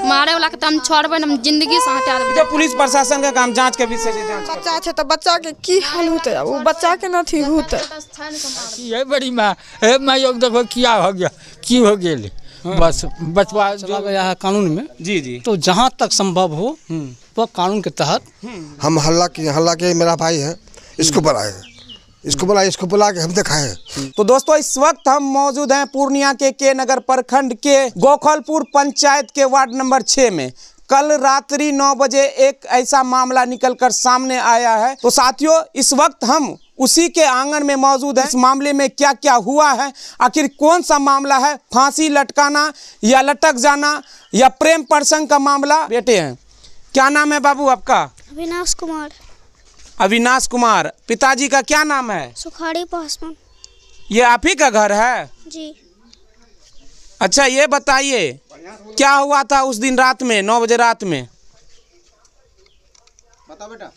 मारे वाला के हम छोड़बे हम जिंदगी से हटा देबे। जब पुलिस प्रशासन का काम जांच के विषय से जांच बच्चा छे तो बच्चा के की हाल होते वो बच्चा के नथी होते ये बड़ी माँ हे माँ योग देखो क्या हो गया की हो गेल बस बचवा चला गया है कानून में। जी जी। तो जहाँ तक संभव हो वह कानून के तहत हम हल्ला के मेरा भाई है इसको बुलाए इसको बुला के हम दिखाए। तो दोस्तों इस वक्त हम मौजूद हैं पूर्णिया के नगर प्रखंड के गोखलपुर पंचायत के वार्ड नंबर 6 में। कल रात्रि 9 बजे एक ऐसा मामला निकलकर सामने आया है। तो साथियों इस वक्त हम उसी के आंगन में मौजूद हैं। इस मामले में क्या क्या हुआ है, आखिर कौन सा मामला है, फांसी लटकाना या लटक जाना या प्रेम प्रसंग का मामला। बेटे हैं, क्या नाम है बाबू आपका? अविनाश कुमार। अविनाश कुमार। पिताजी का क्या नाम है? सुखाड़ी पासवान। ये आप ही का घर है? जी। अच्छा ये बताइए क्या हुआ था उस दिन रात में 9 बजे रात में? बता बेटा।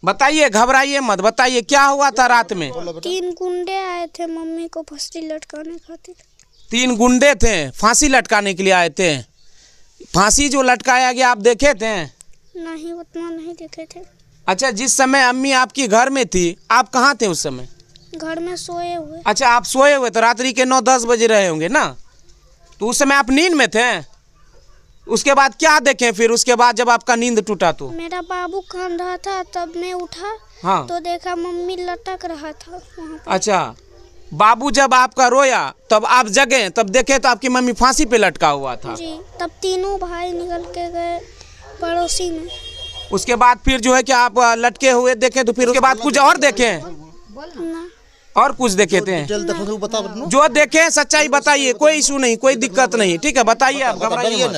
बताइए, घबराइए मत, बताइए क्या हुआ था रात में? 3 गुंडे आए थे मम्मी को फांसी लटकाने खातिर। 3 गुंडे थे फांसी लटकाने के लिए आए थे। फांसी जो लटकाया गया आप देखे थे? नहीं, उतना नहीं देखे थे। अच्छा, जिस समय अम्मी आपकी घर में थी आप कहाँ थे उस समय? घर में सोए हुए। अच्छा, आप सोए हुए तो रात्रि के 9-10 बजे रहे होंगे ना, तो उस समय आप नींद में थे। उसके बाद क्या देखें फिर उसके बाद जब आपका नींद टूटा? तो मेरा बाबू कान रहा था तब मैं उठा। हाँ। तो देखा मम्मी लटक रहा था वहाँ पर। अच्छा, बाबू जब आपका रोया तब आप जगे, तब देखे तो आपकी मम्मी फांसी पे लटका हुआ था। जी। तब तीनों भाई निकल के गए पड़ोसी में। उसके बाद फिर जो है कि आप लटके हुए देखे, तो फिर उसके बाद कुछ और देखे? ना। और कुछ देखे थे? जो देखे सच्चाई बताइए, कोई इशू नहीं, कोई दिक्कत नहीं, ठीक है बताइए, आप घबराइए मत।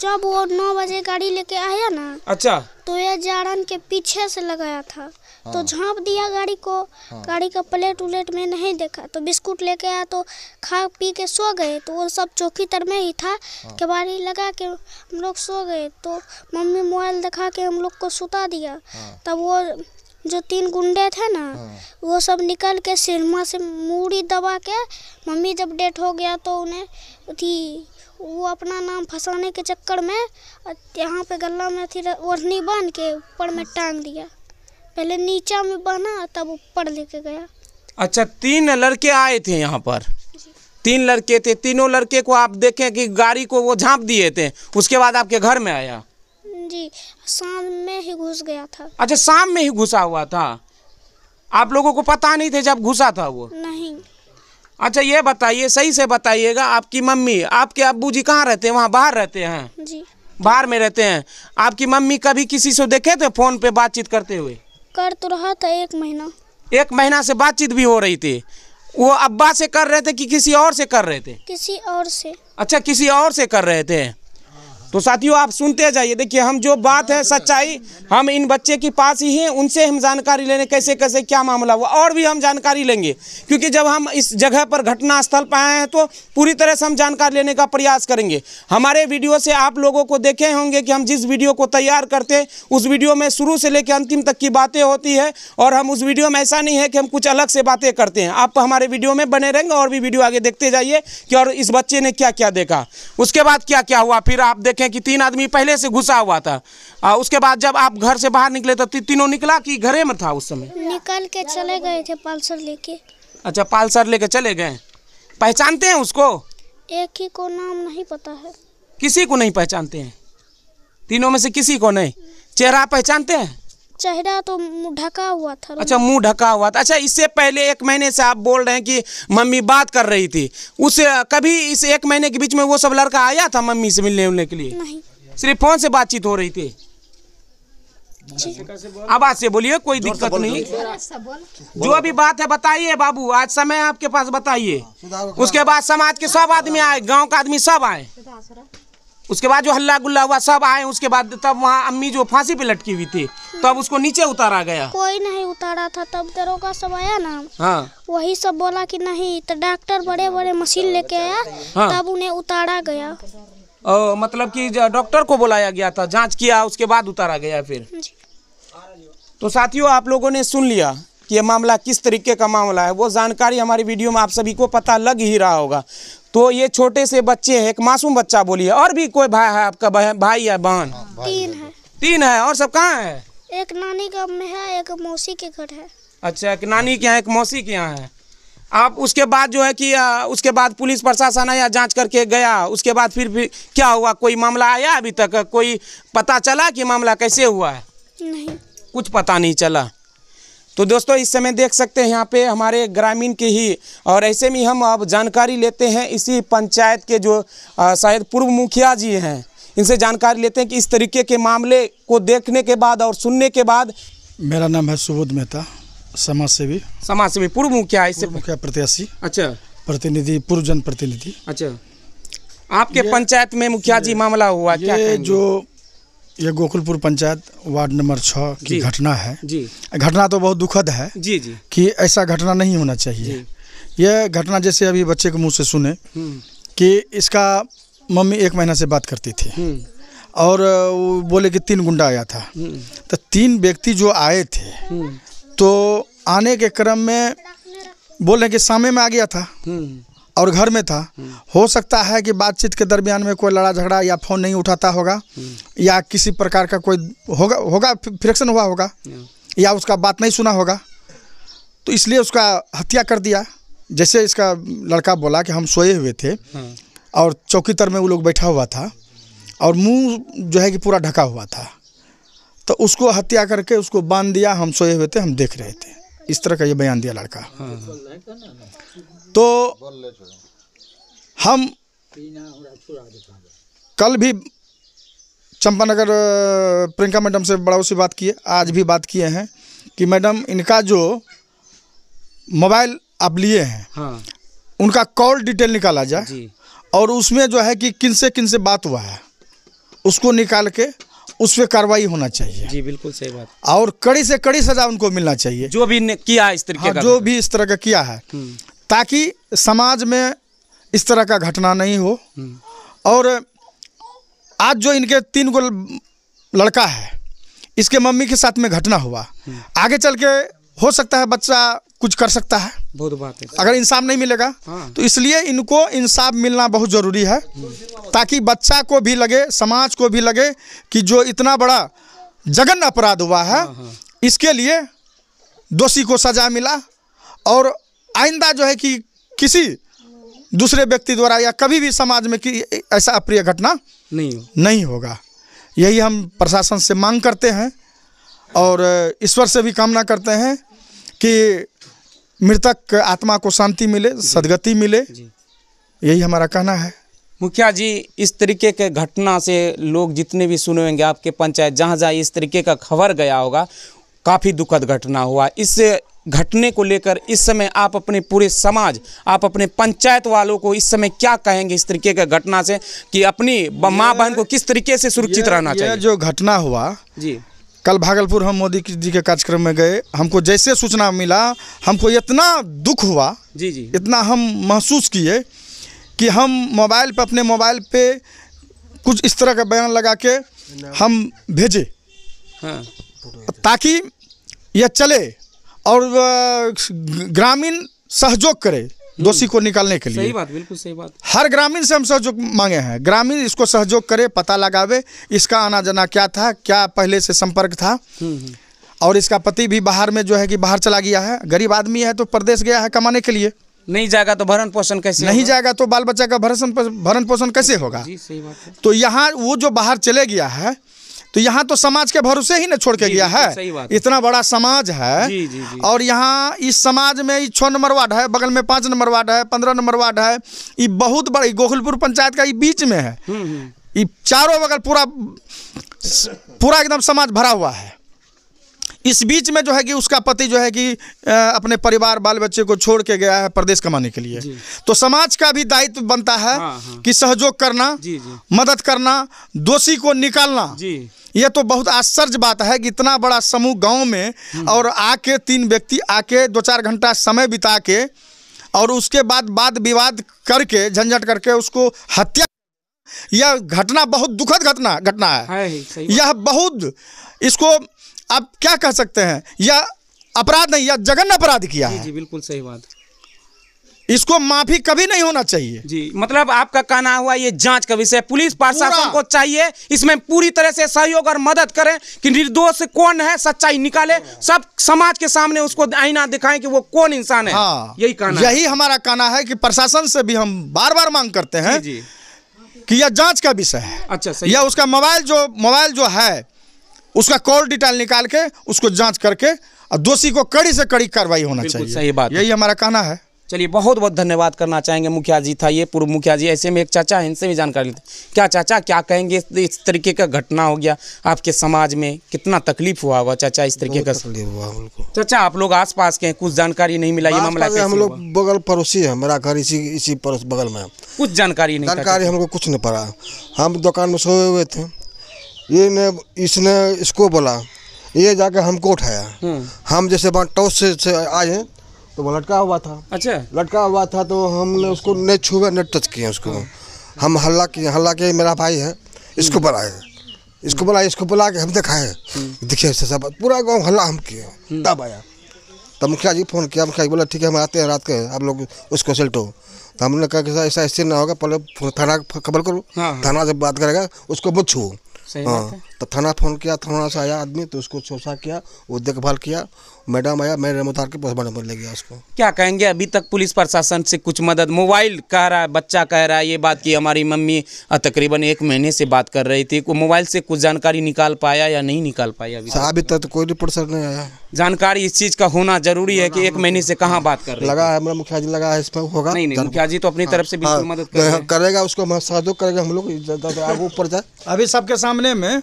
जब वो 9 बजे गाड़ी लेके आया ना, अच्छा, तो ये जारन के पीछे से लगाया था। तो झाँप दिया गाड़ी को। गाड़ी का प्लेट उलेट में नहीं देखा, तो बिस्कुट लेके आया तो खा पी के सो गए। तो वो सब चौकी तर में ही था। केवाड़ी लगा के हम लोग सो गए। तो मम्मी मोबाइल दिखा के हम लोग को सुता दिया। तब वो जो 3 गुंडे थे ना, वो सब निकल के सिरमा से मूड़ी दबा के, मम्मी जब डेथ हो गया तो उन्हें वो अपना नाम फंसाने के चक्कर में यहाँ पे गला में ओढ़नी बांध के ऊपर में टांग दिया। पहले नीचा में बना तब ऊपर लेके गया। अच्छा, 3 लड़के आए थे यहाँ पर? 3 लड़के थे। तीनों लड़के को आप देखें कि गाड़ी को वो झाँप दिए थे, उसके बाद आपके घर में आया? जी, शाम में ही घुस गया था। अच्छा, शाम में ही घुसा हुआ था। आप लोगों को पता नहीं थे जब घुसा था वो? नहीं। अच्छा ये बताइए, सही से बताइएगा, आपकी मम्मी आपके अब्बूजी कहाँ रहते हैं? वहाँ बाहर रहते हैं? जी। बाहर में रहते हैं। आपकी मम्मी कभी किसी से देखे थे फोन पे बातचीत करते हुए? कर तो रहा था 1 महीना। 1 महीना से बातचीत भी हो रही थी। वो अब्बा से कर रहे थे कि किसी और से कर रहे थे? किसी और से। अच्छा, किसी और से कर रहे थे। तो साथियों आप सुनते जाइए। देखिए, हम जो बात है सच्चाई, हम इन बच्चे के पास ही हैं, उनसे हम जानकारी लेने कैसे कैसे क्या मामला हुआ, और भी हम जानकारी लेंगे, क्योंकि जब हम इस जगह पर घटना स्थल पर आए हैं तो पूरी तरह से हम जानकारी लेने का प्रयास करेंगे। हमारे वीडियो से आप लोगों को देखे होंगे कि हम जिस वीडियो को तैयार करते हैं उस वीडियो में शुरू से लेकर अंतिम तक की बातें होती है, और हम उस वीडियो में ऐसा नहीं है कि हम कुछ अलग से बातें करते हैं। आप हमारे वीडियो में बने रहेंगे और भी वीडियो आगे देखते जाइए कि और इस बच्चे ने क्या क्या देखा, उसके बाद क्या क्या हुआ। फिर आप देखें कि 3 आदमी पहले से घुसा हुआ था। उसके बाद जब आप घर से बाहर निकले तो तीनों निकला कि घरे में था उस समय? निकल के चले गए थे पल्सर लेके। अच्छा, पल्सर लेके चले गए। पहचानते हैं उसको? एक ही को नाम नहीं पता है। किसी को नहीं पहचानते हैं? तीनों में से किसी को नहीं? चेहरा पहचानते हैं? चेहरा तो ढका हुआ था। अच्छा, मुंह ढका हुआ था। अच्छा, इससे पहले 1 महीने से आप बोल रहे हैं कि मम्मी बात कर रही थी, उससे कभी इस 1 महीने के बीच में वो सब लड़का आया था मम्मी से मिलने के लिए? नहीं। सिर्फ फोन से बातचीत हो रही थी? आवाज से बोलिए, कोई दिक्कत नहीं। जो भी बात है बताइए बाबू, आज समय आपके पास, बताइए। उसके बाद समाज के सब आदमी आए, गांव का आदमी सब आए, उसके बाद जो हल्ला गुल्ला हुआ सब आए। उसके बाद तब वहाँ अम्मी जो फांसी पे लटकी हुई थी तब उसको नीचे उतारा गया? कोई नहीं उतारा था। तब दरोगा सब आया ना, हाँ, वही सब बोला कि नहीं, तो डॉक्टर बड़े बड़े मशीन लेके आया। हाँ। तब उन्हें उतारा गया। मतलब कि डॉक्टर को बुलाया गया था, जांच किया, उसके बाद उतारा गया फिर? तो साथियों आप लोगों ने सुन लिया कि ये मामला किस तरीके का मामला है। वो जानकारी हमारी वीडियो में आप सभी को पता लग ही रहा होगा। तो ये छोटे से बच्चे हैं, एक मासूम बच्चा बोलिए। और भी कोई भाई है आपका, भाई या बहन? 3 है। 3 है। और सब कहाँ है? एक नानी का में है, एक मौसी के घर है। अच्छा, एक नानी के यहाँ, एक मौसी के यहाँ है। आप उसके बाद जो है कि उसके बाद पुलिस प्रशासन आया, जांच करके गया, उसके बाद फिर क्या हुआ? कोई मामला आया अभी तक? कोई पता चला कि मामला कैसे हुआ है? नहीं, कुछ पता नहीं चला। तो दोस्तों इस समय देख सकते हैं यहाँ पे हमारे ग्रामीण के ही, और ऐसे में हम अब जानकारी लेते हैं इसी पंचायत के जो शायद पूर्व मुखिया जी हैं, इनसे जानकारी लेते हैं कि इस तरीके के मामले को देखने के बाद और सुनने के बाद। मेरा नाम है सुबोध मेहता, समाज सेवी, पूर्व मुखिया, इससे मुखिया प्रत्याशी। अच्छा, प्रतिनिधि, पूर्व जन प्रतिनिधि। अच्छा, आपके पंचायत में मुखिया जी मामला हुआ क्या? ये गोकुलपुर पंचायत वार्ड नंबर 6 की घटना है जी। घटना तो बहुत दुखद है जी जी, कि ऐसा घटना नहीं होना चाहिए। यह घटना जैसे अभी बच्चे के मुंह से सुने कि इसका मम्मी 1 महीना से बात करती थी और वो बोले कि 3 गुंडा आया था। तो 3 व्यक्ति जो आए थे तो आने के क्रम में बोल रहे कि सामने में आ गया था और घर में था। हो सकता है कि बातचीत के दरमियान में कोई लड़ा झगड़ा या फ़ोन नहीं उठाता होगा या किसी प्रकार का कोई होगा फ्रिक्शन हुआ होगा या उसका बात नहीं सुना होगा, तो इसलिए उसका हत्या कर दिया। जैसे इसका लड़का बोला कि हम सोए हुए थे और चौकी तर में वो लोग बैठा हुआ था और मुंह जो है कि पूरा ढका हुआ था, तो उसको हत्या करके उसको बांध दिया। हम सोए हुए थे, हम देख रहे थे, इस तरह का ये बयान दिया लड़का। तो हम कल भी चंपानगर प्रियंका मैडम से बड़ा सी बात किए, आज भी बात किए हैं कि मैडम इनका जो मोबाइल आप लिए हैं उनका कॉल डिटेल निकाला जाए और उसमें जो है कि किन से बात हुआ है उसको निकाल के उस पर कार्रवाई होना चाहिए। जी बिल्कुल सही बात। और कड़ी से कड़ी सजा उनको मिलना चाहिए जो भी किया इस तरीके का, जो भी इस तरह का किया है, ताकि समाज में इस तरह का घटना नहीं हो। और आज जो इनके 3 गो लड़का है, इसके मम्मी के साथ में घटना हुआ, आगे चल के हो सकता है बच्चा कुछ कर सकता है, बहुत बात है, अगर इंसाफ नहीं मिलेगा। तो इसलिए इनको इंसाफ मिलना बहुत ज़रूरी है, ताकि बच्चा को भी लगे, समाज को भी लगे कि जो इतना बड़ा जघन्य अपराध हुआ है इसके लिए दोषी को सजा मिला और आइंदा जो है कि किसी दूसरे व्यक्ति द्वारा या कभी भी समाज में कि ऐसा अप्रिय घटना नहीं होगा। यही हम प्रशासन से मांग करते हैं और ईश्वर से भी कामना करते हैं कि मृतक आत्मा को शांति मिले, सद्गति मिले, यही हमारा कहना है। मुखिया जी, इस तरीके के घटना से लोग जितने भी सुने होंगे आपके पंचायत, जहाँ जहाँ इस तरीके का खबर गया होगा, काफ़ी दुखद घटना हुआ। इस घटने को लेकर इस समय आप अपने पूरे समाज, आप अपने पंचायत वालों को इस समय क्या कहेंगे इस तरीके का घटना से, कि अपनी माँ बहन को किस तरीके से सुरक्षित रहना चाहिए? जो घटना हुआ जी, कल भागलपुर हम मोदी जी के कार्यक्रम में गए, हमको जैसे सूचना मिला हमको इतना दुख हुआ, जी जी, इतना हम महसूस किए कि हम मोबाइल पे, अपने मोबाइल पे कुछ इस तरह का बयान लगा के हम भेजे ताकि यह चले और ग्रामीण सहयोग करे दोषी को निकालने के लिए। सही बात, बिल्कुल सही बात। हर ग्रामीण से हम सहयोग मांगे हैं, ग्रामीण इसको सहयोग करे, पता लगावे इसका आना जाना क्या था, क्या पहले से संपर्क था। और इसका पति भी बाहर में जो है कि बाहर चला गया है, गरीब आदमी है तो प्रदेश गया है कमाने के लिए, नहीं जाएगा तो भरण पोषण कैसे, नहीं जाएगा तो बाल बच्चा का भरण पोषण कैसे होगा। जी सही बात है। तो यहाँ वो जो बाहर चले गया है तो यहाँ तो समाज के भरोसे ही न छोड़ के गया है, इतना बड़ा समाज है। जी, जी, जी। और यहाँ इस समाज में 6 नंबर वार्ड है, बगल में 5 नंबर वार्ड है, 15 नंबर वार्ड है, ये बहुत बड़ा गोकुलपुर पंचायत का ये बीच में है, ये चारों बगल पूरा एकदम समाज भरा हुआ है। इस बीच में जो है कि उसका पति जो है कि अपने परिवार बाल बच्चे को छोड़ के गया है प्रदेश कमाने के लिए। तो समाज का भी दायित्व बनता है कि सहयोग करना, मदद करना, दोषी को निकालना। यह तो बहुत आश्चर्य बात है कि इतना बड़ा समूह गांव में और आके 3 व्यक्ति आके 2-4 घंटा समय बिता के और उसके बाद वाद विवाद करके झंझट करके उसको हत्या, यह घटना बहुत दुखद घटना है। यह बहुत, इसको आप क्या कह सकते हैं, यह अपराध नहीं, यह जघन्य अपराध किया है। जी बिल्कुल सही बात। इसको माफी कभी नहीं होना चाहिए। जी, मतलब आपका कहना हुआ ये जांच का विषय, पुलिस प्रशासन को चाहिए इसमें पूरी तरह से सहयोग और मदद करें कि निर्दोष कौन है सच्चाई निकाले, सब समाज के सामने उसको आईना दिखाएं कि वो कौन इंसान है। हाँ, यही कहना, यही हमारा कहना है कि प्रशासन से भी हम बार बार मांग करते हैं जी, कि यह जांच का विषय है। अच्छा, सही। या उसका मोबाइल जो है उसका कॉल डिटेल निकाल के उसको जांच करके और दोषी को कड़ी से कड़ी कार्रवाई होना चाहिए। सही बात, यही हमारा कहना है। चलिए, बहुत बहुत धन्यवाद करना चाहेंगे। मुखिया जी था ये, पूर्व मुखिया जी। ऐसे में एक चाचा है, इनसे भी जानकारी लेते। क्या चाचा, क्या कहेंगे इस तरीके का घटना हो गया आपके समाज में, कितना तकलीफ हुआ होगा चाचा इस तरीके का? तकलीफ हुआ हमको। चाचा, आप लोग आसपास के हैं, कुछ जानकारी नहीं मिला ये मामला कैसे हम लोग बगल पड़ोसी है, मेरा घर इसी पड़ोस बगल में, कुछ जानकारी नहीं, जानकारी हमको कुछ नहीं पड़ा। हम दुकान में सोए हुए थे, इसने इसको बोला, ये जाकर हमको उठाया। हम जैसे टॉस से आए तो वो लटका हुआ था। अच्छा, लटका हुआ था तो हमने उसको नहीं छुए, नहीं टच किए उसको। हम हल्ला किए, मेरा भाई है, इसको बुलाए, इसको बुला के हम दिखाए, देखिए सब पूरा गांव हल्ला हम किए। तब आया, तब मुखिया जी फोन किया, मुखिया जी बोला ठीक है हम आते हैं रात के, आप लोग उसको सेल्टो। तो हमने कहा कि ऐसा ऐसे ना होगा, पहले थाना खबर करो, थाना से बात करेगा, उसको मत छुओ। हाँ, तो थाना फोन किया, थाना से आया आदमी तो उसको सोचा किया, वो देखभाल किया, मैडम आया, मेरे उतार के पोस्टमार्टम पर ले गया उसको। क्या कहेंगे, अभी तक पुलिस प्रशासन से कुछ मदद? मोबाइल कह रहा है, बच्चा कह रहा है ये बात कि हमारी मम्मी तकरीबन 1 महीने से बात कर रही थी, को मोबाइल से कुछ जानकारी निकाल पाया या नहीं निकाल पाया? अभी तक तो कोई रिपोर्ट सर नहीं आया। जानकारी इस चीज़ का होना जरूरी है कि 1 महीने से कहाँ बात कर रहे हैं। लगा है मेरा मुखिया जी, लगा है इसमें होगा। नहीं, मुखिया जी तो अपनी तरफ से बिल्कुल मदद करेगा, उसको सहयोग करेगा, हम लोग आगे ऊपर जाए। अभी सबके सामने में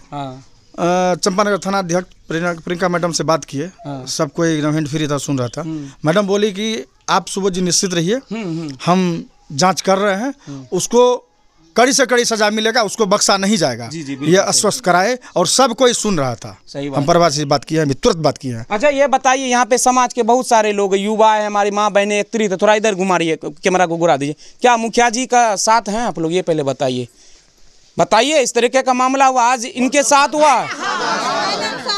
चंपानगर थाना अध्यक्ष प्रियंका मैडम से बात किए, सबको एकदम हैंड फ्री था, सुन रहा था। मैडम बोली कि आप सुबह जी निश्चित रहिए, हम जांच कर रहे हैं, उसको कड़ी से कड़ी सजा मिलेगा, उसको बख्शा नहीं जाएगा। ये आश्वस्त कराए और सब कोई सुन रहा था। हम परिवार से बात किए हैं, तुरंत बात किए हैं। अच्छा, ये बताइए, यहाँ पे समाज के बहुत सारे लोग, युवा है, हमारी माँ बहनें एकत्रित है, थोड़ा इधर घुमा रही है, कैमरा को घुरा दीजिए। क्या मुखिया जी का साथ हैं आप लोग? ये पहले बताइए, इस तरीके का मामला हुआ, आज इनके साथ हुआ,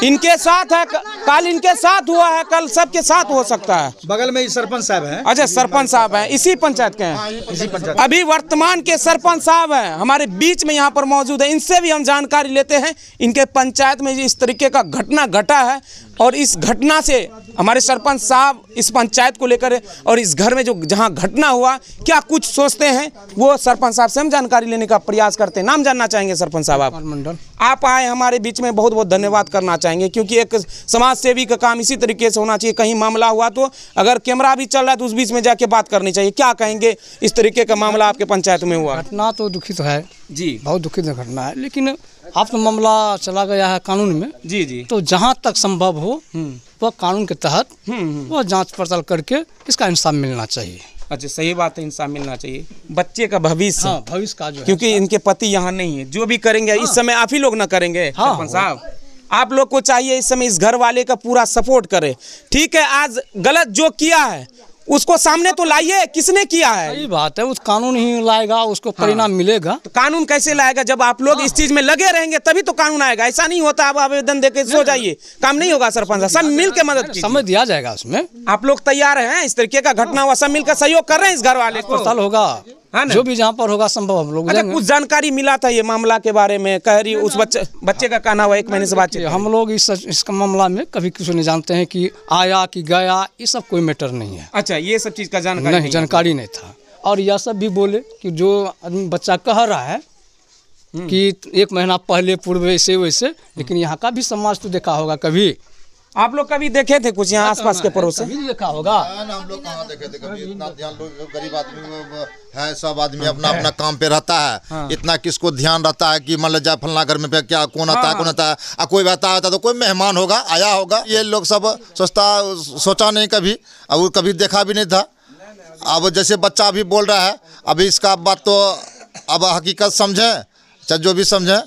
इनके साथ है, कल इनके साथ हुआ है, कल सबके साथ हो सकता है। बगल में ही सरपंच साहब हैं। अच्छा, सरपंच साहब हैं, इसी पंचायत के हैं, इसी पंचायत। अभी वर्तमान के सरपंच साहब हैं हमारे बीच में यहाँ पर मौजूद है, इनसे भी हम जानकारी लेते हैं। इनके पंचायत में इस तरीके का घटना घटा है और इस घटना से हमारे सरपंच साहब इस पंचायत को लेकर और इस घर में जो जहाँ घटना हुआ क्या कुछ सोचते हैं, वो सरपंच साहब से हम जानकारी लेने का प्रयास करते हैं। नाम जानना चाहेंगे सरपंच साहब? आप आए हमारे बीच में, बहुत बहुत धन्यवाद करना चाहेंगे, क्योंकि एक समाज सेवी का काम इसी तरीके से होना चाहिए। कहीं मामला हुआ तो अगर कैमरा भी चल रहा है तो उस बीच में जाके बात करनी चाहिए। क्या कहेंगे, इस तरीके का मामला आपके पंचायत में हुआ? घटना तो दुखित है जी, बहुत दुखित घटना है, लेकिन अब तो मामला चला गया है कानून में। जी, तो जहाँ तक संभव हो वह कानून के तहत वह जांच पड़ताल करके इसका इंसाफ मिलना चाहिए। अच्छा, सही बात है, इंसाफ मिलना चाहिए। बच्चे का भविष्य, भविष्य का जो, क्योंकि इनके पति यहाँ नहीं है, जो भी करेंगे इस समय आप ही लोग ना करेंगे। सरपंच साहब, आप लोग को चाहिए इस समय इस घर वाले का पूरा सपोर्ट करे। ठीक है, आज गलत जो किया है उसको सामने तो लाइए, किसने किया है? सही बात है, उस कानून ही लाएगा, उसको परिणाम मिलेगा। तो कानून कैसे लाएगा? जब आप लोग इस चीज में लगे रहेंगे तभी तो कानून आएगा। ऐसा नहीं होता आप आवेदन देके सो जाइए, काम नहीं होगा। सरपंच सब मिल के मदद कीजिए, समझ दिया जाएगा उसमें। आप लोग तैयार हैं? इस तरीके का घटना हुआ, सब मिलकर सहयोग कर रहे हैं इस घर वाले को। पड़ताल होगा, जो भी जहाँ पर होगा संभव हम लोग। अच्छा, कुछ जानकारी मिला था ये मामला के बारे में, कह रही उस बच्चे का कहना हुआ 1 महीने से बातचीत। हम लोग इस मामला में कभी किसी नहीं जानते हैं कि आया कि गया, ये सब कोई मैटर नहीं है। अच्छा, ये सब चीज का जानकारी नहीं था। और यह सब भी बोले कि जो आदमी बच्चा कह रहा है कि 1 महीना पहले पूर्व ऐसे वैसे, लेकिन यहाँ का भी समाज तो देखा होगा। कभी आप लोग कभी देखे थे कुछ यहाँ आसपास के पड़ोस से? देखा होगा। हम लोग कहाँ देखे थे कभी, इतना ध्यान, लोग गरीब आदमी है, सब आदमी अपना अपना काम पे रहता है। इतना किसको ध्यान रहता है कि मान लो जाए फलना घर में पे क्या कौन आता है, कौन आता है, कोई आता है तो कोई मेहमान होगा, आया होगा। ये लोग सब सोचा नहीं कभी, अब कभी देखा भी नहीं था। अब जैसे बच्चा भी बोल रहा है, अभी इसका बात तो अब हकीकत समझे चाहे जो भी समझे,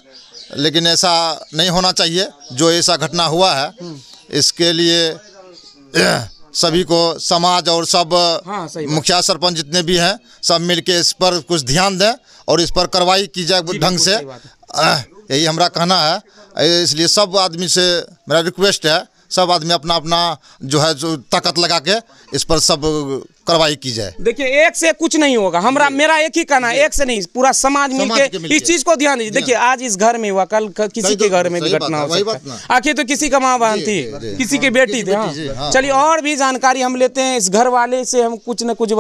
लेकिन ऐसा नहीं होना चाहिए। जो ऐसा घटना हुआ है इसके लिए सभी को, समाज और सब मुखिया सरपंच जितने भी हैं, सब मिलके इस पर कुछ ध्यान दें और इस पर कार्रवाई की जाए ढंग से। यही हमारा कहना है। इसलिए सब आदमी से मेरा रिक्वेस्ट है, सब आदमी अपना अपना जो है जो ताकत लगा के इस पर सब कार्रवाई की जाए। देखिए एक से कुछ नहीं होगा, मेरा एक ही कहना है, एक से नहीं, पूरा समाज मिलके इस चीज को ध्यान दीजिए। देखिए आज इस घर में हुआ, कल किसी के घर में भी घटना हो सकता है। आखिर तो किसी का माँ बहन थी, किसी की बेटी थी। हाँ चलिए और भी जानकारी हम लेते हैं इस घर वाले से, हम कुछ न कुछ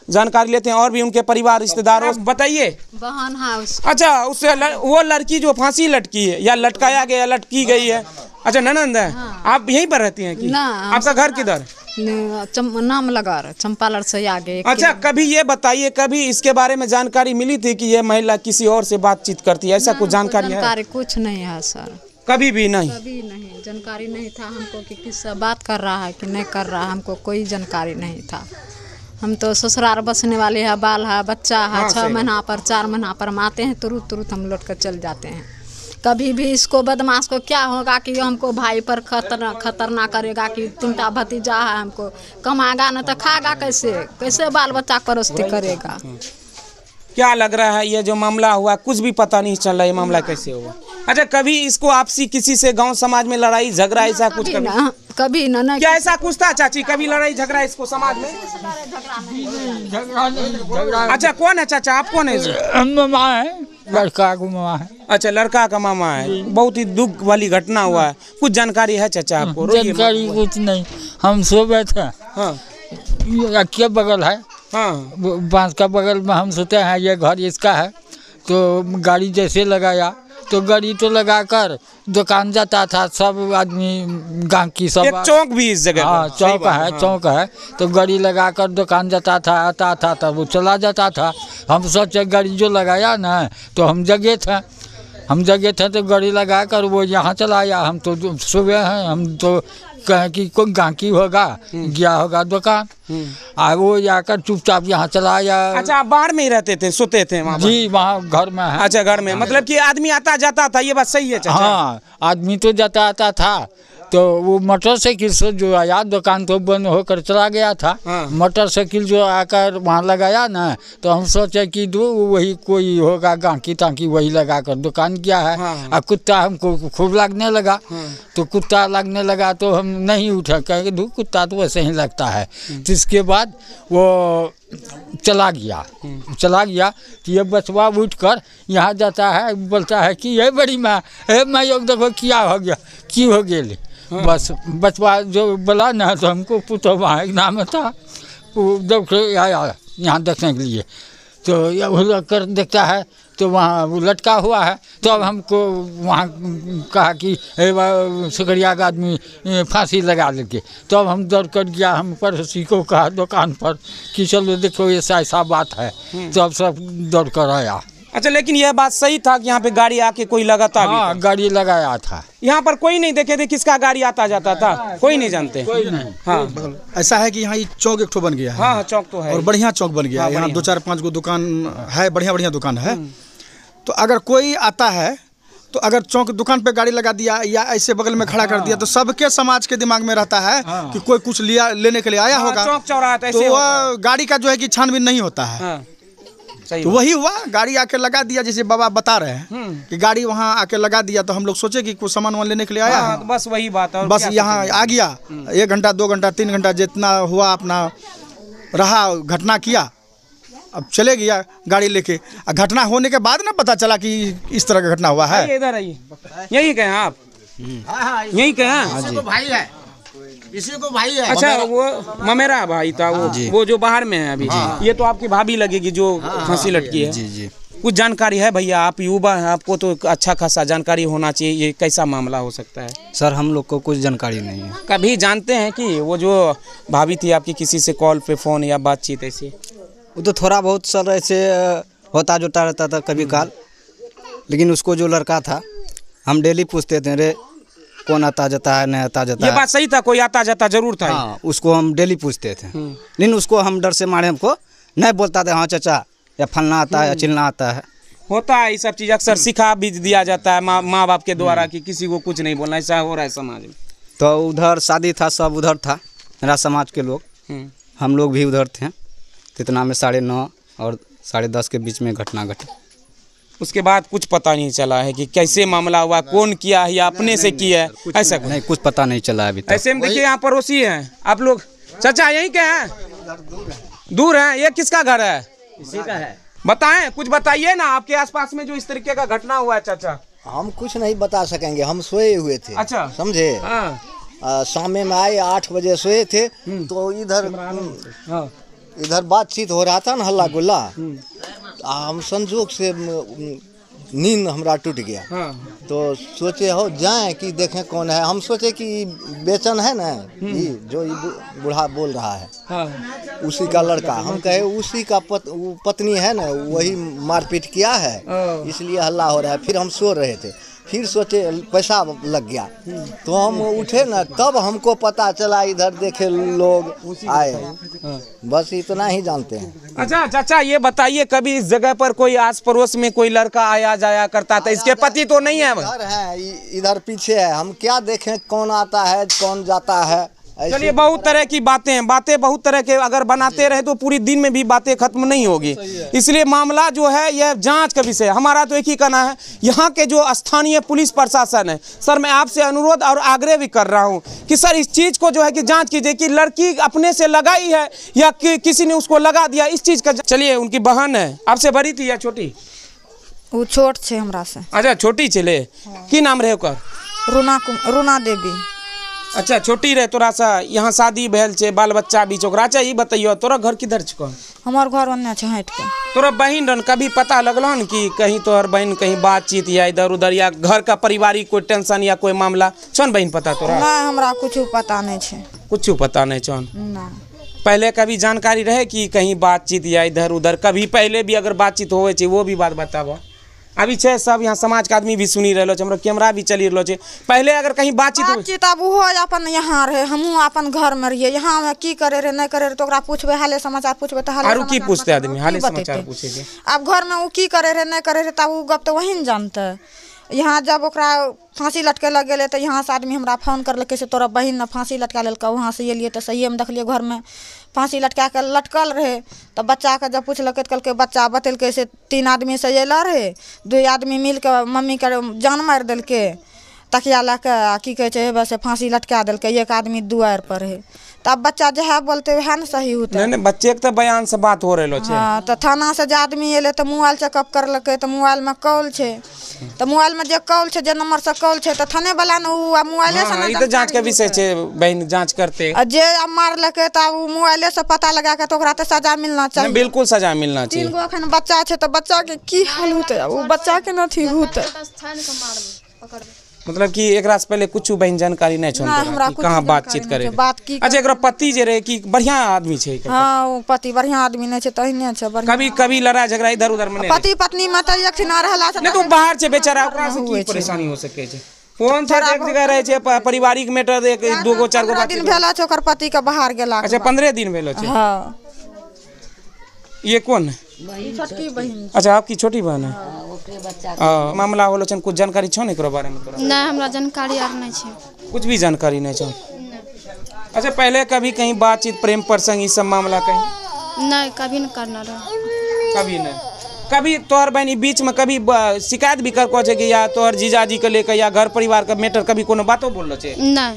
जानकारी लेते हैं और भी उनके परिवार रिश्तेदारों। बताइए बहन है अच्छा, उससे वो लड़की जो फांसी लटकी है या लटकाया गया, लटकी गई है, अच्छा ननंद है। हाँ। आप यहीं पर रहती हैं कि आपका घर किधर? नाम लगा रहा चंपालर से आगे। अच्छा कभी ये बताइए, कभी इसके बारे में जानकारी मिली थी कि ये महिला किसी और से बातचीत करती है, ऐसा कुछ जानकारी है? कुछ नहीं है सर, कभी भी नहीं? कभी नहीं, जानकारी नहीं था हमको कि किससे बात कर रहा है कि नहीं कर रहा है, हमको कोई जानकारी नहीं था। हम तो ससुराल बसने वाले हैं, बाल है, बच्चा है। हाँ, 6 महीना पर 4 महीना पर हम आते हैं, तुरंत हम लौट कर चल जाते हैं। कभी भी इसको बदमाश को क्या होगा कि हमको भाई पर खतरनाक करेगा कि 3टा भतीजा है, हमको कमाएगा न तो खाएगा कैसे बाल बच्चा परस्ती करेगा। क्या लग रहा है ये जो मामला हुआ, कुछ भी पता नहीं चल रहा है ये मामला कैसे हुआ? अच्छा कभी इसको आपसी किसी से गांव समाज में लड़ाई झगड़ा ऐसा कुछ कभी ना क्या ऐसा कुछ था चाची? कभी लड़ाई झगड़ा इसको समाज में? अच्छा कौन है चाचा, आप कौन है? मामा है, लड़का का मामा है। अच्छा लड़का का मामा है। बहुत ही दुख वाली घटना हुआ है, कुछ जानकारी है चाचा आपको? जानकारी कुछ नहीं, हम सो बैठे। हाँ क्या बगल है, हाँ बांस का बगल में हम सोते हैं, ये घर इसका है। तो गाड़ी जैसे लगाया तो गाड़ी तो लगाकर दुकान जाता था, सब आदमी गांकी सब। एक चौक भी इस जगह? हाँ चौक है, चौक है। तो गाड़ी लगाकर दुकान जाता था, आता था तब वो चला जाता था। हम सोचे गाड़ी जो लगाया ना तो हम जगे थे तो गाड़ी लगाकर वो यहाँ चला आया। हम तो सुबह हैं, हम तो कहें कि कोई गांकी होगा, गया होगा दुकान, वो जाकर चुपचाप यहाँ चला आया। अच्छा आप बाहर में ही रहते थे, सोते थे वहाँ? जी वहाँ घर में है। अच्छा घर में, मतलब कि आदमी आता जाता था, ये बात सही है चाचा? हाँ आदमी तो जाता आता था। तो वो मोटरसाइकिल से जो आया, दुकान तो बंद होकर चला गया था। हाँ। मोटरसाइकिल जो आकर वहाँ लगाया ना तो हम सोचे कि वही कोई होगा गांकी तांकी, वही लगाकर दुकान किया है। हाँ। कुत्ता हमको खूब लगने लगा। हाँ। तो कुत्ता लगने लगा तो हम नहीं उठा, कहेंगे कुत्ता तो वैसे ही लगता है। तो इसके बाद वो चला गया तो ये बचवा उठकर यहाँ जाता है, बोलता है कि ये बड़ी माँ योग देखो क्या हो गया, की हो गया। हाँ। बस बचवा जो बोला ना तो हमको पुतो वहाँ एक नाम था, वो देख आया यहाँ देखने के लिए। तो ये कर देखता है तो वहाँ वो लटका हुआ है। तो अब हमको वहाँ कहा कि सुकरिया का आदमी फांसी लगा लेके। तो अब हम दौड़ कर गया, हम पड़ोसी को कहा दुकान पर कि चलो देखो ऐसा बात है। तो अब सब दौड़ कर आया। अच्छा लेकिन यह बात सही था कि यहाँ पे गाड़ी आके कोई लगाता? हाँ गाड़ी लगाया था। यहाँ पर कोई नहीं देखे थे किसका गाड़ी आता जाता था? कोई नहीं जानते? कोई नहीं। हाँ ऐसा है कि यहाँ चौक एक ठो बन गया है। हाँ चौक तो है और बढ़िया चौक बन गया है। यहाँ 2-4-5 गो दुकान है, बढ़िया दुकान है। तो अगर कोई आता है तो अगर चौक दुकान पे गाड़ी लगा दिया या ऐसे बगल में खड़ा कर दिया तो सबके समाज के दिमाग में रहता है कि कोई कुछ लेने के लिए आया होगा। चौक चौराहा तो वह गाड़ी का जो है कि छानबीन नहीं होता है। तो वही हुआ, गाड़ी आके लगा दिया, जैसे बाबा बता रहे हैं कि गाड़ी वहाँ आके लगा दिया। तो हम लोग सोचे कि कुछ सामान लेने के लिए आया है। तो बस वही बात है, बस यहाँ आ गया। 1 घंटा 2 घंटा 3 घंटा जितना हुआ अपना रहा, घटना किया, अब चले गया गाड़ी लेके। घटना होने के बाद ना पता चला कि इस तरह का घटना हुआ है। इधर आइए, यही कहें आप? यही कहें भाई है, इसी को भाई है। अच्छा वो ममेरा भाई था वो जो बाहर में है अभी। ये तो आपकी भाभी लगेगी जो फांसी लटकी है। जी। कुछ जानकारी है भैया? आप युवा हैं, आपको तो अच्छा खासा जानकारी होना चाहिए, ये कैसा मामला हो सकता है? सर हम लोग को कुछ जानकारी नहीं है। कभी जानते हैं कि वो जो भाभी थी आपकी, किसी से कॉल पे फ़ोन या बातचीत ऐसी? वो तो थोड़ा बहुत सर ऐसे होता जुटा रहता था कभी काल, लेकिन उसको जो लड़का था हम डेली पूछते थे, रे कौन आता जाता है, नहीं आता जाता है। ये बात सही था, कोई आता जाता जरूर था। हाँ उसको हम डेली पूछते थे, लेकिन उसको हम डर से मारे हमको नहीं बोलता था हाँ चाचा या फलना आता है या चिलना आता है। होता है ये सब चीज़, अक्सर सिखा भी दिया जाता है माँ बाप के द्वारा कि किसी को कुछ नहीं बोलना। ऐसा हो रहा है समाज में। तो उधर शादी था, सब उधर था, मेरा समाज के लोग, हम लोग भी उधर थे। इतना में 9:30 और 10:30 के बीच में घटना घटी। उसके बाद कुछ पता नहीं चला है कि कैसे मामला हुआ, कौन किया है या अपने से किया है, ऐसा नहीं कुछ पता नहीं चला अभी तक। ऐसे में देखिए यहाँ पड़ोसी हैं आप लोग। चाचा यहीं के हैं? दूर है। ये किसका घर है? इसी का है। बताएं, कुछ बताइए ना आपके आसपास में जो इस तरीके का घटना हुआ है। चाचा हम कुछ नहीं बता सकेंगे, हम सोए हुए थे। अच्छा समझे? शाम में आए 8 बजे सोए थे तो इधर बातचीत हो रहा था ना, हल्ला गुल्ला। हम संजोग से नींद हमारा टूट गया। तो सोचे हो जाएं कि देखें कौन है। हम सोचे कि बेचन है ना ये जो बूढ़ा बोल रहा है उसी का लड़का। हम कहे उसी का पत्नी है ना, वही मारपीट किया है इसलिए हल्ला हो रहा है। फिर हम सो रहे थे, फिर सोचे पैसा लग गया तो हम उठे ना, तब हमको पता चला इधर देखे लोग आए। बस इतना ही जानते हैं। अच्छा चाचा ये बताइए, कभी इस जगह पर कोई आस पड़ोस में कोई लड़का आया जाया करता था? इसके पति तो नहीं है? इधर है, इधर पीछे है। हम क्या देखें कौन आता है कौन जाता है। चलिए बहुत तरह की बातें बहुत तरह के अगर बनाते रहे तो पूरी दिन में भी बातें खत्म नहीं होगी। इसलिए मामला जो है यह जांच का विषय। हमारा तो एक ही कहना है, यहाँ के जो स्थानीय पुलिस प्रशासन है, सर मैं आपसे अनुरोध और आग्रह भी कर रहा हूँ कि सर इस चीज़ को जो है कि जांच कीजिए कि लड़की अपने से लगाई है या किसी ने उसको लगा दिया, इस चीज़ का। चलिए उनकी बहन है, आपसे बड़ी थी या छोटी? वो छोट छे हमरा से। अच्छा छोटी चले, की नाम रहे ओकर? रूना देवी। अच्छा छोटी रहे तोरा सा, यहाँ शादी भेल छे, बाल बच्चा भी चोकरा। अच्छा ये बताइयो तोरा घर किधर छको? हमार घर ओन्ने छे हट के। तोरा बहन रन कभी पता लगलो न कि कहीं तोहर बहन कहीं बातचीत या इधर उधर या घर का पारिवारिक कोई टेंशन या कोई मामला छन बहन पता तोरा? नहीं हमरा कुछ पता नहीं छे। कुछ पता नहीं छन? नहीं। पहले कभी जानकारी रहे कि कहीं बातचीत या इधर उधर कभी पहले भी अगर बातचीत होवे छे वो भी बात बताबो। अभी छे सब यहाँ समाज के आदमी भी सुनी रहे छे, हमरा कैमरा भी चली रहे छे। पहले अगर कहीं बातचीत अब वो अपन यहाँ रहे, हमहू अपन घर में रहिए। यहाँ में की करे रहे नहीं करे रहे तो ओकरा पूछबे, हाले समाचार पूछबे तो हाले की पूछते आदमी, हाले समाचार पूछेगे। अब घर में वो की करे रहे नहीं करे रहे तब वो गप तो वही न जानते। यहाँ जब ओकरा फांसी लटके लग गए तो यहाँ से आदमी हमरा फोन करलके से तोरा बहन ने फांसी लटका लेलका। वहाँ से एलिए तो सही में देखलिए घर में फांसी लटका के लटकल रहे। तो बच्चा के जब पूछलकै तो कहलकै बच्चा बतेलकै से 3 आदमी से अयला रहे, 2 आदमी मिल के मम्मी के जान मारि देलकै तकिया ला के। की कहै छै बस फांसी लटका देलकै, एक आदमी दुआर पर है। तब बच्चा जहाँ बोलते वह न सही होता है। नहीं बच्चे के तो बयान से बात हो रहे छे। हाँ तो थाना से जो आदमी एले तो मोबाइल चेकअप करलकै तो मोबाइल में कॉल छे। तो मोबाइल में जो कॉल छे, जो नंबर से कॉल छे तो थाने वाला ने वो मोबाइले से ना। तो जांच के विषय छे बहन, जांच करते। जे मारलकै तो वो मोबाइले से पता लगा के तो ओकरा तो सजा मिलना चाहिए। बिल्कुल सजा मिलना चाहिए। 3 गो अखन बच्चा छे तो बच्चा के की हाल होते? वो बच्चा के नथी होते। मतलब कि एकरा से पहले कुछ बहन जानकारी नहीं छन कि कहां बातचीत करे बात की। अच्छा एकरा पति जे रहे कि बढ़िया आदमी छे? हां वो पति बढ़िया आदमी नहीं छे, तहिने छे बढ़िया। कभी लड़ाई झगड़ा इधर उधर में पति पत्नी में त एक ना रहला से नहीं तो बाहर छे बेचारा, ओकरा से की परेशानी हो सके छे? फोन से एक जगह रहे छे, पारिवारिक मैटर 1 2 गो 4 गो बात दिन भेला छे ओकर पति के बाहर गेला। अच्छा 15 दिन भेलो छे। हां ये कौन है? छोटी बहन। अच्छा आपकी छोटी बहन है? ओकरे बच्चा मामला होलो छन, कुछ जानकारी छो एकरो बारे में तोरा? नहीं हमरा जानकारी आर नहीं छे। कुछ भी जानकारी नहीं छो? अच्छा पहले कभी कहीं बातचीत प्रेम प्रसंग ई सब मामला कहीं? नहीं कभी न करना रहे। कभी नहीं? कभी तोहर बहन बीच में कभी शिकायत भी कर को छे कि या तोहर जीजाजी के लेकर या घर परिवार का मैटर कभी कोनो बातो बोललो छे? नहीं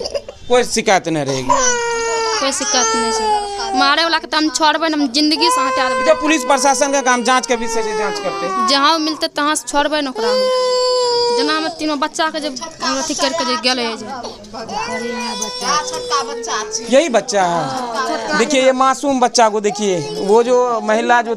कोई शिकायत नहीं रहेगी? कोई शिकायत नहीं छे। मारे वाला के तो हम छोड़बे हम जिंदगी से हटा देबे। जब पुलिस प्रशासन का काम जांच के विषय से जांच करते, जहाँ मिलते तहाँ से छोड़बे न ओकरा। जना में 3 बच्चा के जब अथी करके जे गेले यही बच्चा है। देखिए ये मासूम बच्चा को देखिए, वो जो महिला जो